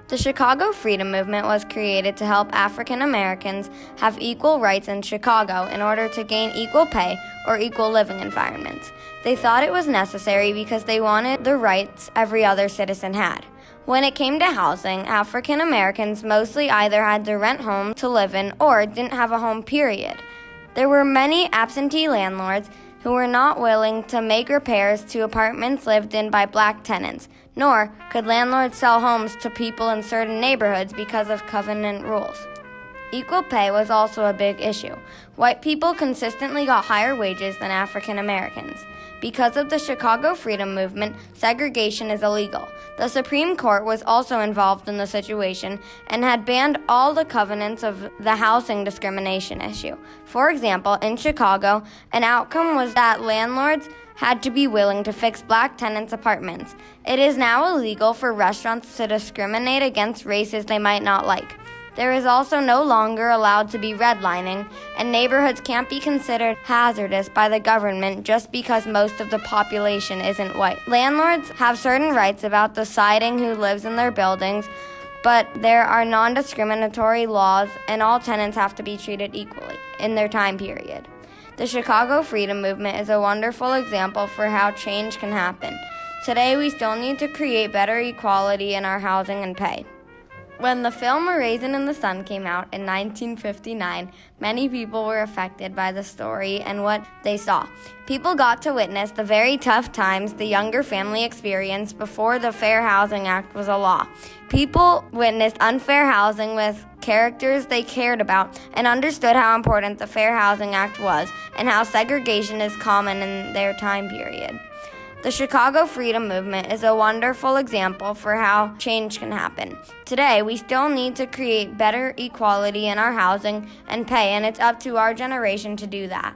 The Chicago Freedom Movement was created to help African Americans have equal rights in Chicago in order to gain equal pay or equal living environments. They thought it was necessary because they wanted the rights every other citizen had. When it came to housing, African Americans mostly either had to rent homes to live in or didn't have a home, period. There were many absentee landlords who were not willing to make repairs to apartments lived in by black tenants, nor could landlords sell homes to people in certain neighborhoods because of covenant rules. Equal pay was also a big issue. White people consistently got higher wages than African Americans. Because of the Chicago Freedom Movement, segregation is illegal. The Supreme Court was also involved in the situation and had banned all the covenants of the housing discrimination issue. For example, in Chicago, an outcome was that landlords had to be willing to fix black tenants' apartments. It is now illegal for restaurants to discriminate against races they might not like. There is also no longer allowed to be redlining, and neighborhoods can't be considered hazardous by the government just because most of the population isn't white. Landlords have certain rights about deciding who lives in their buildings, but there are non-discriminatory laws, and all tenants have to be treated equally in their time period. The Chicago Freedom Movement is a wonderful example for how change can happen. Today, we still need to create better equality in our housing and pay. When the film A Raisin in the Sun came out in 1959, many people were affected by the story and what they saw. People got to witness the very tough times the younger family experienced before the Fair Housing Act was a law. People witnessed unfair housing with characters they cared about and understood how important the Fair Housing Act was and how segregation is common in their time period. The Chicago Freedom Movement is a wonderful example for how change can happen. Today, we still need to create better equality in our housing and pay, and it's up to our generation to do that.